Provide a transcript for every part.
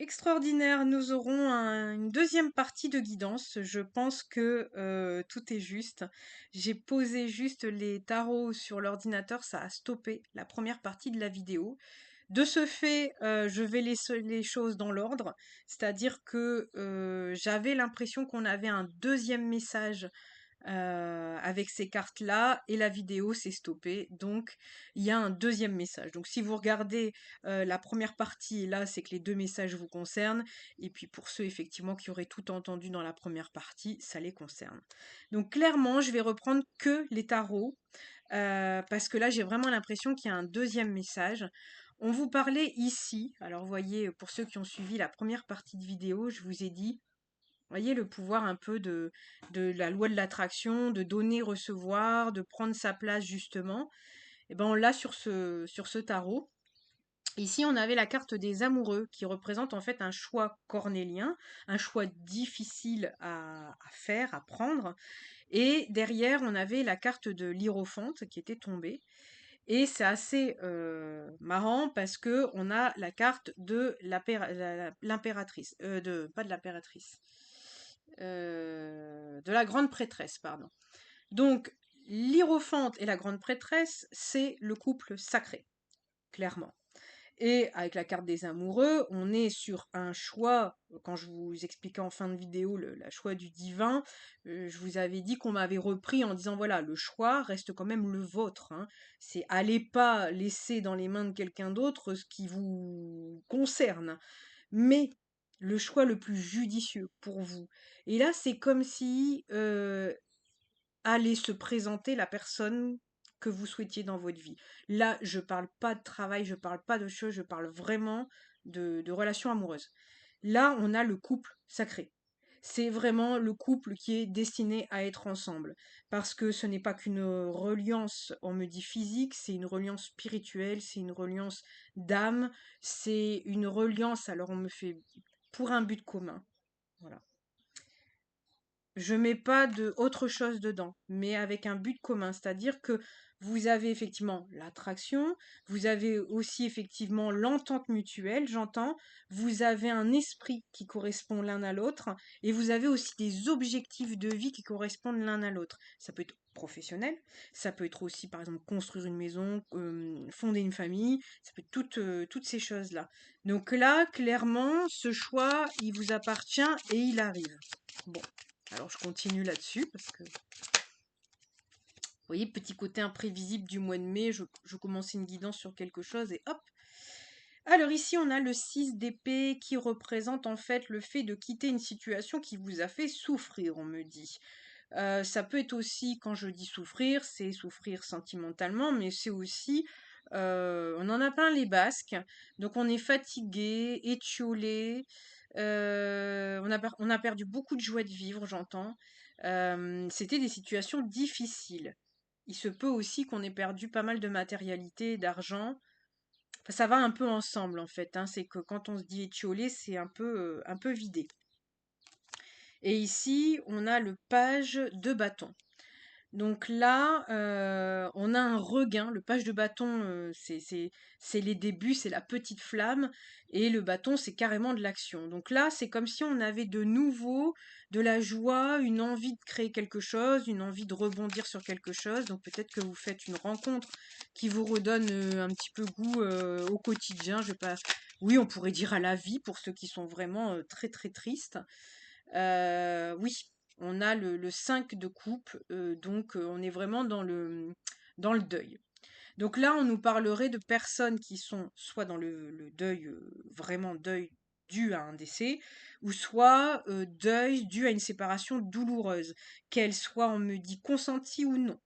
Extraordinaire, nous aurons une deuxième partie de guidance. Je pense que tout est juste. J'ai posé juste les tarots sur l'ordinateur, ça a stoppé la première partie de la vidéo. De ce fait, je vais laisser les choses dans l'ordre, c'est-à-dire que j'avais l'impression qu'on avait un deuxième message avec ces cartes-là et la vidéo s'est stoppée. Donc, il y a un deuxième message. Donc, si vous regardez la première partie, là, c'est que les deux messages vous concernent. Et puis, pour ceux, effectivement, qui auraient tout entendu dans la première partie, ça les concerne. Donc, clairement, je vais reprendre que les tarots. Parce que là, j'ai vraiment l'impression qu'il y a un deuxième message. On vous parlait ici, alors vous voyez, pour ceux qui ont suivi la première partie de vidéo, je vous ai dit, voyez le pouvoir un peu de la loi de l'attraction, de donner, recevoir, de prendre sa place justement. Et ben on l'a sur ce tarot. Ici, on avait la carte des amoureux qui représente en fait un choix cornélien, un choix difficile à faire, à prendre. Et derrière, on avait la carte de l'Hiérophante qui était tombée. Et c'est assez marrant parce que on a la carte de l'impératrice, pas de l'impératrice, de la grande prêtresse, pardon. Donc, l'Hiérophante et la grande prêtresse, c'est le couple sacré, clairement. Et avec la carte des amoureux, on est sur un choix, quand je vous expliquais en fin de vidéo le choix du divin, je vous avais dit qu'on m'avait repris en disant voilà, le choix reste quand même le vôtre, hein. C'est allez pas laisser dans les mains de quelqu'un d'autre ce qui vous concerne, mais le choix le plus judicieux pour vous. Et là, c'est comme si allait se présenter la personne que vous souhaitiez dans votre vie. Là, je parle pas de travail, je parle pas de choses, je parle vraiment de relations amoureuses. Là, on a le couple sacré. C'est vraiment le couple qui est destiné à être ensemble. Parce que ce n'est pas qu'une reliance, on me dit physique, c'est une reliance spirituelle, c'est une reliance d'âme, c'est une reliance, alors on me fait pour un but commun. Voilà. Je mets pas de autre chose dedans, mais avec un but commun, c'est-à-dire que vous avez effectivement l'attraction, vous avez aussi effectivement l'entente mutuelle, j'entends, vous avez un esprit qui correspond l'un à l'autre, et vous avez aussi des objectifs de vie qui correspondent l'un à l'autre. Ça peut être professionnel, ça peut être aussi par exemple construire une maison, fonder une famille, ça peut être toutes ces choses-là. Donc là, clairement, ce choix, il vous appartient et il arrive. Bon. Alors je continue là-dessus parce que, vous voyez, petit côté imprévisible du mois de mai, je commence une guidance sur quelque chose et hop. Alors ici on a le 6 d'épée qui représente en fait le fait de quitter une situation qui vous a fait souffrir, on me dit. Ça peut être aussi, quand je dis souffrir, c'est souffrir sentimentalement, mais c'est aussi, on en a plein les basques, donc on est fatigué, étiolé, on a perdu beaucoup de joie de vivre, j'entends. C'était des situations difficiles. Il se peut aussi qu'on ait perdu pas mal de matérialité, d'argent. Enfin, ça va un peu ensemble en fait, hein. C'est que quand on se dit étiolé, c'est un peu vidé. Et ici, on a le page de bâton. Donc là, on a un regain. Le page de bâton, c'est les débuts, c'est la petite flamme, et le bâton, c'est carrément de l'action. Donc là, c'est comme si on avait de nouveau de la joie, une envie de créer quelque chose, une envie de rebondir sur quelque chose. Donc peut-être que vous faites une rencontre qui vous redonne un petit peu goût au quotidien. Je vais pas... Oui, on pourrait dire à la vie pour ceux qui sont vraiment très très tristes. Oui, on a le 5 de coupe, donc on est vraiment dans le deuil. Donc là, on nous parlerait de personnes qui sont soit dans le deuil, vraiment deuil dû à un décès, ou soit deuil dû à une séparation douloureuse, qu'elle soit, on me dit, consentie ou non.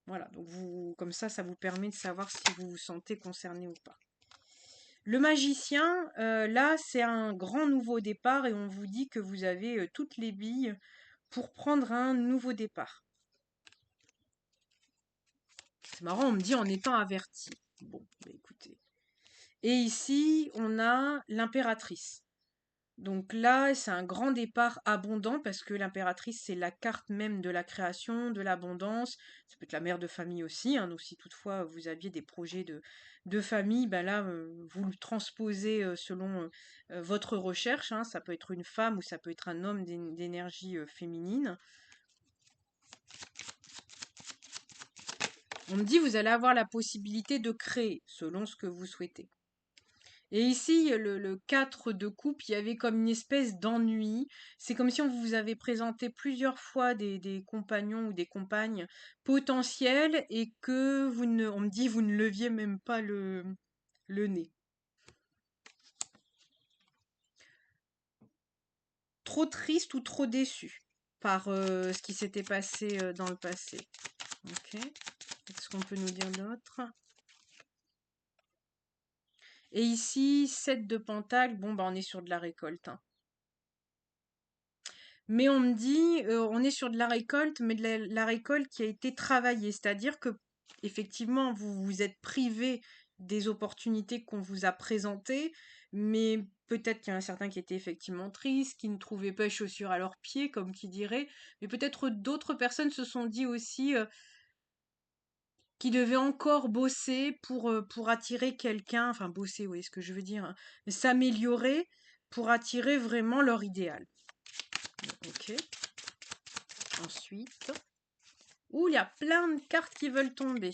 Voilà, donc vous, comme ça vous permet de savoir si vous vous sentez concerné ou pas. Le magicien, là, c'est un grand nouveau départ et on vous dit que vous avez toutes les billes pour prendre un nouveau départ. C'est marrant, on me dit en étant averti. Bon, bah écoutez. Et ici, on a l'impératrice. Donc là, c'est un grand départ abondant parce que l'impératrice, c'est la carte même de la création, de l'abondance. Ça peut être la mère de famille aussi, hein, donc si toutefois vous aviez des projets de famille, ben là, vous le transposez selon votre recherche, hein. Ça peut être une femme ou ça peut être un homme d'énergie féminine. On me dit, vous allez avoir la possibilité de créer selon ce que vous souhaitez. Et ici, le 4 de coupe, il y avait comme une espèce d'ennui. C'est comme si on vous avait présenté plusieurs fois des compagnons ou des compagnes potentiels et que on me dit, vous ne leviez même pas le nez. Trop triste ou trop déçu par ce qui s'était passé dans le passé. Ok. Qu'est-ce qu'on peut nous dire d'autre? Et ici, 7 de pentacle, bon, bah, on est sur de la récolte, hein. Mais on me dit, on est sur de la récolte, mais de la récolte qui a été travaillée. C'est-à-dire que, effectivement, vous vous êtes privé des opportunités qu'on vous a présentées, mais peut-être qu'il y en a certains qui étaient effectivement tristes, qui ne trouvaient pas chaussures à leurs pieds, comme qui dirait. Mais peut-être d'autres personnes se sont dit aussi qu'ils devaient encore bosser pour attirer quelqu'un, enfin bosser, vous voyez ce que je veux dire, hein, s'améliorer pour attirer vraiment leur idéal. Ok. Ensuite. Ouh, il y a plein de cartes qui veulent tomber.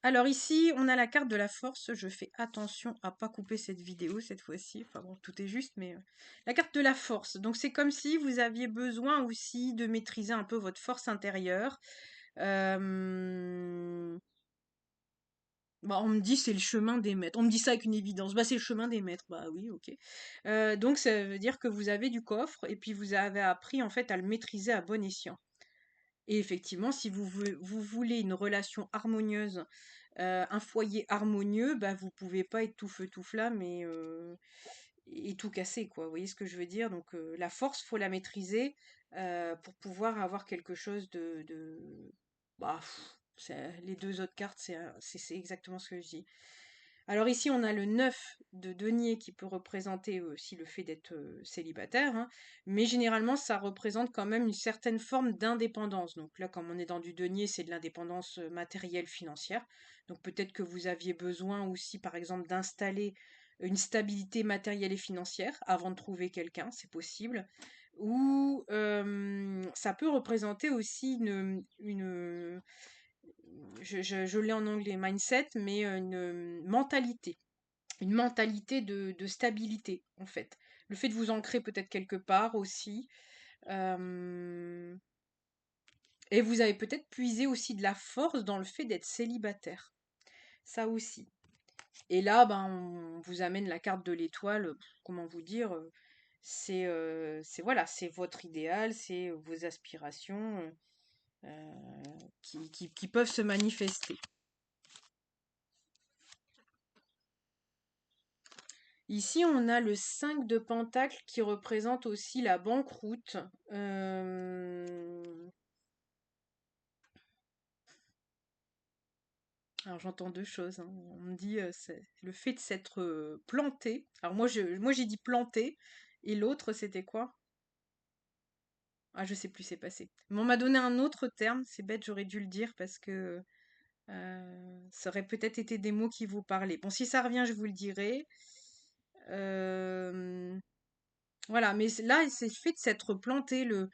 Alors ici, on a la carte de la force. Je fais attention à pas couper cette vidéo cette fois-ci. Enfin bon, tout est juste, mais la carte de la force. Donc c'est comme si vous aviez besoin aussi de maîtriser un peu votre force intérieure. Bah, on me dit c'est le chemin des maîtres. On me dit ça avec une évidence. Bah c'est le chemin des maîtres. Bah oui, ok. Donc ça veut dire que vous avez du coffre et puis vous avez appris en fait à le maîtriser à bon escient. Et effectivement, si vous voulez une relation harmonieuse, un foyer harmonieux, bah, vous pouvez pas être tout feu tout flamme et tout casser, quoi. Vous voyez ce que je veux dire? Donc, la force, faut la maîtriser pour pouvoir avoir quelque chose bah, les deux autres cartes, c'est exactement ce que je dis. Alors ici, on a le 9 de denier qui peut représenter aussi le fait d'être célibataire, hein, mais généralement, ça représente quand même une certaine forme d'indépendance. Donc là, comme on est dans du denier, c'est de l'indépendance matérielle financière. Donc peut-être que vous aviez besoin aussi, par exemple, d'installer une stabilité matérielle et financière avant de trouver quelqu'un, c'est possible. Ou ça peut représenter aussi je l'ai en anglais, mindset, mais une mentalité de stabilité, en fait. Le fait de vous ancrer peut-être quelque part aussi. euh, et vous avez peut-être puisé aussi de la force dans le fait d'être célibataire. Ça aussi. Et là, ben, on vous amène la carte de l'étoile. Comment vous dire? Voilà, c'est votre idéal, c'est vos aspirations qui peuvent se manifester. Ici, on a le 5 de pentacle qui représente aussi la banqueroute. Alors j'entends deux choses, hein. On me dit c'est le fait de s'être planté. Alors moi j'ai dit planté et l'autre c'était quoi? Ah je sais plus, c'est passé. Mais on m'a donné un autre terme, c'est bête, j'aurais dû le dire parce que ça aurait peut-être été des mots qui vous parlaient. Bon, si ça revient, je vous le dirai. Euh, Voilà, mais là, c'est le fait de s'être planté. Le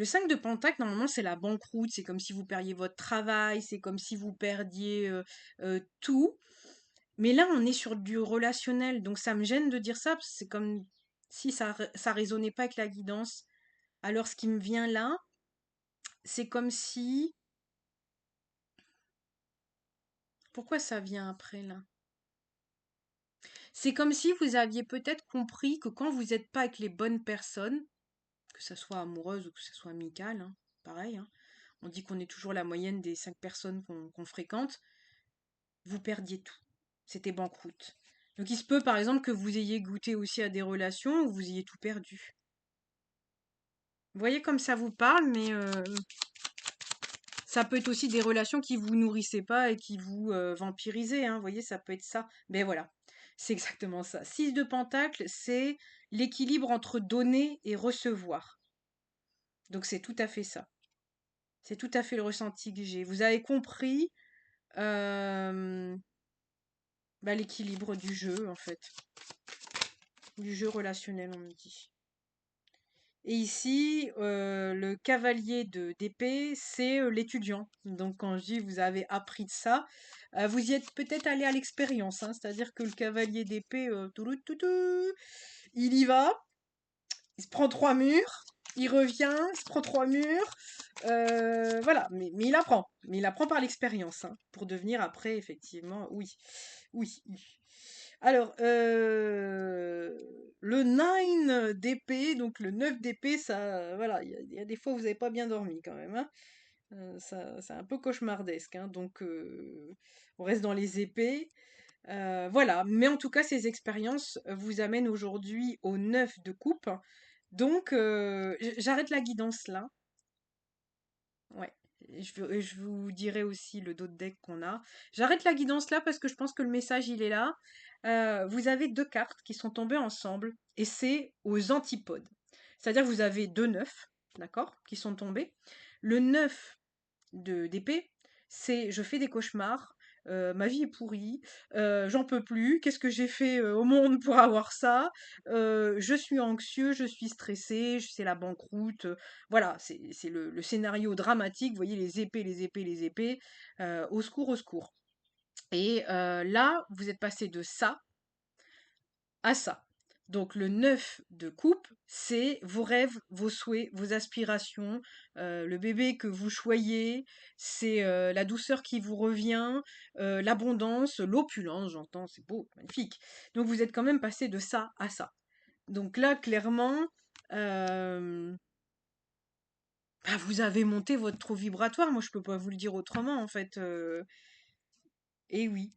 5 de Pentacle, normalement, c'est la banqueroute. C'est comme si vous perdiez votre travail, c'est comme si vous perdiez tout. Mais là, on est sur du relationnel. Donc, ça me gêne de dire ça, parce que c'est comme si ça résonnait pas avec la guidance. Alors, ce qui me vient là, c'est comme si. Pourquoi ça vient après là? C'est comme si vous aviez peut-être compris que quand vous n'êtes pas avec les bonnes personnes, que ça soit amoureuse ou que ça soit amicale, hein, pareil, hein, on dit qu'on est toujours la moyenne des 5 personnes qu'on fréquente, vous perdiez tout. C'était banqueroute. Donc il se peut par exemple que vous ayez goûté aussi à des relations où vous ayez tout perdu. Vous voyez comme ça vous parle, mais ça peut être aussi des relations qui vous nourrissaient pas et qui vous vampirisaient, hein, vous voyez, ça peut être ça. Mais voilà. C'est exactement ça. 6 de Pentacle, c'est l'équilibre entre donner et recevoir. Donc c'est tout à fait ça. C'est tout à fait le ressenti que j'ai. Vous avez compris euh, l'équilibre du jeu, en fait. Du jeu relationnel, on me dit. Et ici, le cavalier d'épée, c'est l'étudiant. Donc quand je dis vous avez appris de ça, vous y êtes peut-être allé à l'expérience, hein. C'est-à-dire que le cavalier d'épée, il y va, il se prend 3 murs, il revient, il se prend 3 murs, voilà. Mais il apprend. Mais il apprend par l'expérience, hein, pour devenir après, effectivement, oui. Oui. Alors, le 9 d'épée, donc le 9 d'épée, ça, voilà, il y a des fois où vous n'avez pas bien dormi quand même, hein. Ça, c'est un peu cauchemardesque, hein, donc on reste dans les épées. Voilà, mais en tout cas, ces expériences vous amènent aujourd'hui au 9 de coupe. Donc, j'arrête la guidance là. Ouais. Et je vous dirai aussi le dos de deck qu'on a. J'arrête la guidance là parce que je pense que le message il est là. Vous avez 2 cartes qui sont tombées ensemble et c'est aux antipodes. C'est-à-dire que vous avez 2 9, d'accord, qui sont tombés. Le 9 d'épée, c'est je fais des cauchemars, ma vie est pourrie, j'en peux plus, qu'est-ce que j'ai fait au monde pour avoir ça? Je suis anxieux, je suis stressé, c'est la banqueroute. Voilà, c'est le scénario dramatique, vous voyez les épées, les épées, les épées, au secours, au secours. Et là, vous êtes passé de ça à ça. Donc le 9 de coupe, c'est vos rêves, vos souhaits, vos aspirations, le bébé que vous choyez, c'est la douceur qui vous revient, l'abondance, l'opulence, j'entends, c'est beau, magnifique. Donc vous êtes quand même passé de ça à ça. Donc là, clairement, euh, vous avez monté votre trou vibratoire, moi je peux pas vous le dire autrement en fait. Et oui.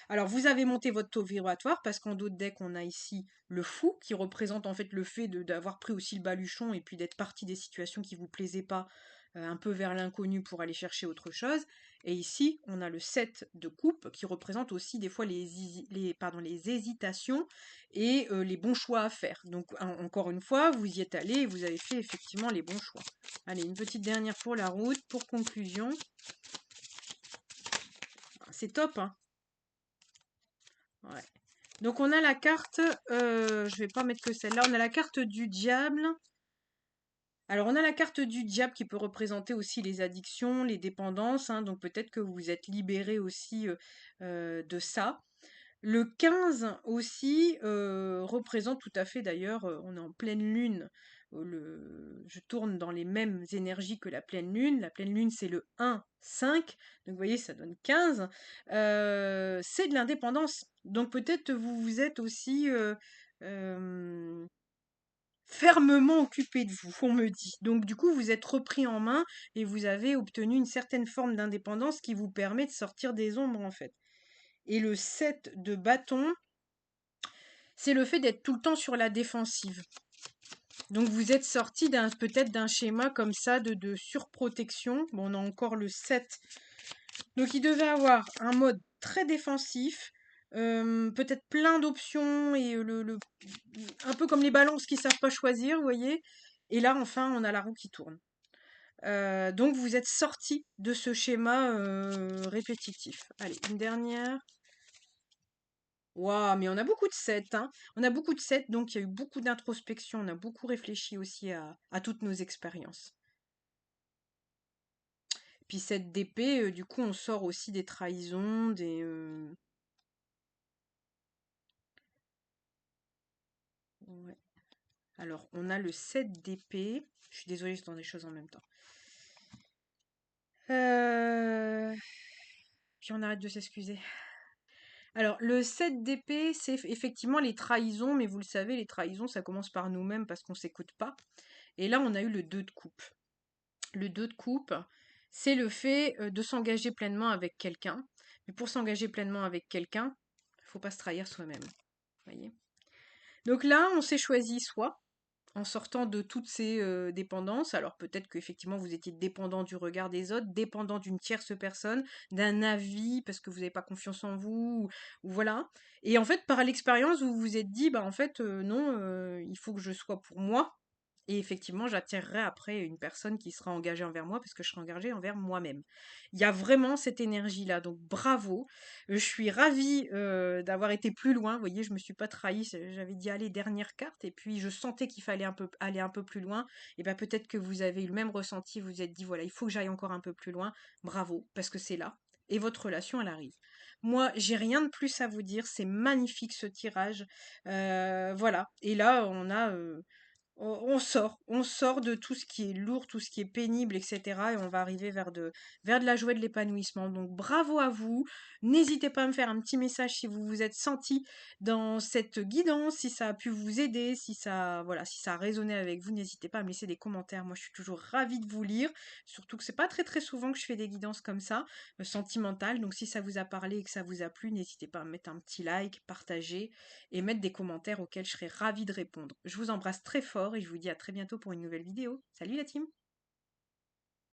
Alors, vous avez monté votre taux vibratoire parce qu'en dos de deck, on a ici le fou qui représente en fait le fait d'avoir pris aussi le baluchon et puis d'être parti des situations qui vous plaisaient pas, un peu vers l'inconnu pour aller chercher autre chose. Et ici, on a le 7 de coupe qui représente aussi des fois les hésitations et les bons choix à faire. Donc, encore une fois, vous y êtes allé et vous avez fait effectivement les bons choix. Allez, une petite dernière pour la route, pour conclusion. C'est top, hein. Ouais. Donc on a la carte, je vais pas mettre que celle-là, on a la carte du diable. Alors on a la carte du diable qui peut représenter aussi les addictions, les dépendances, hein, donc peut-être que vous vous êtes libéré aussi de ça. Le 15 aussi représente tout à fait d'ailleurs, on est en pleine lune, je tourne dans les mêmes énergies que la pleine lune. La pleine lune c'est le 1, 5, donc vous voyez ça donne 15. C'est de l'indépendance. Donc peut-être vous vous êtes aussi euh, fermement occupé de vous, on me dit. Donc du coup vous êtes repris en main et vous avez obtenu une certaine forme d'indépendance qui vous permet de sortir des ombres en fait. Et le 7 de bâton, c'est le fait d'être tout le temps sur la défensive. Donc vous êtes sorti peut-être d'un schéma comme ça de surprotection. Bon, on a encore le 7. Donc il devait avoir un mode très défensif, peut-être plein d'options et un peu comme les balances qui savent pas choisir, vous voyez. Et là, enfin, on a la roue qui tourne. Donc vous êtes sorti de ce schéma répétitif. Allez, une dernière. Waouh, mais on a beaucoup de 7, hein. On a beaucoup de 7, donc il y a eu beaucoup d'introspection, on a beaucoup réfléchi aussi à toutes nos expériences. Puis 7 d'épée, du coup, on sort aussi des trahisons, ouais. Alors, on a le 7 d'épée. Je suis désolée, je suis dans des choses en même temps. Euh, Puis on arrête de s'excuser. Alors, le 7 d'épée, c'est effectivement les trahisons, mais vous le savez, les trahisons, ça commence par nous-mêmes parce qu'on s'écoute pas. Et là, on a eu le 2 de coupe. Le 2 de coupe, c'est le fait de s'engager pleinement avec quelqu'un. Mais pour s'engager pleinement avec quelqu'un, il faut pas se trahir soi-même. Voyez. Donc là, on s'est choisi soi, en sortant de toutes ces dépendances. Alors peut-être qu'effectivement vous étiez dépendant du regard des autres, dépendant d'une tierce personne, d'un avis parce que vous n'avez pas confiance en vous, ou voilà. Et en fait, par l'expérience, vous vous êtes dit, bah en fait, non, il faut que je sois pour moi. Et effectivement, j'attirerai après une personne qui sera engagée envers moi parce que je serai engagée envers moi-même. Il y a vraiment cette énergie-là, donc bravo. Je suis ravie d'avoir été plus loin. Vous voyez, je me suis pas trahie. J'avais dit allez, dernière carte, et puis je sentais qu'il fallait aller un peu plus loin. Et ben peut-être que vous avez eu le même ressenti. Vous vous êtes dit voilà, il faut que j'aille encore un peu plus loin. Bravo, parce que c'est là. Et votre relation, elle arrive. Moi, j'ai rien de plus à vous dire. C'est magnifique ce tirage. Voilà. Et là, on sort de tout ce qui est lourd, tout ce qui est pénible, etc. Et on va arriver vers de la joie, de l'épanouissement. Donc bravo à vous. N'hésitez pas à me faire un petit message si vous vous êtes senti dans cette guidance, si ça a pu vous aider, voilà, si ça a résonné avec vous. N'hésitez pas à me laisser des commentaires. Moi, je suis toujours ravie de vous lire. Surtout que c'est pas très très souvent que je fais des guidances comme ça, sentimentales. Donc si ça vous a parlé et que ça vous a plu, n'hésitez pas à me mettre un petit like, partager et mettre des commentaires auxquels je serai ravie de répondre. Je vous embrasse très fort et je vous dis à très bientôt pour une nouvelle vidéo. Salut la team!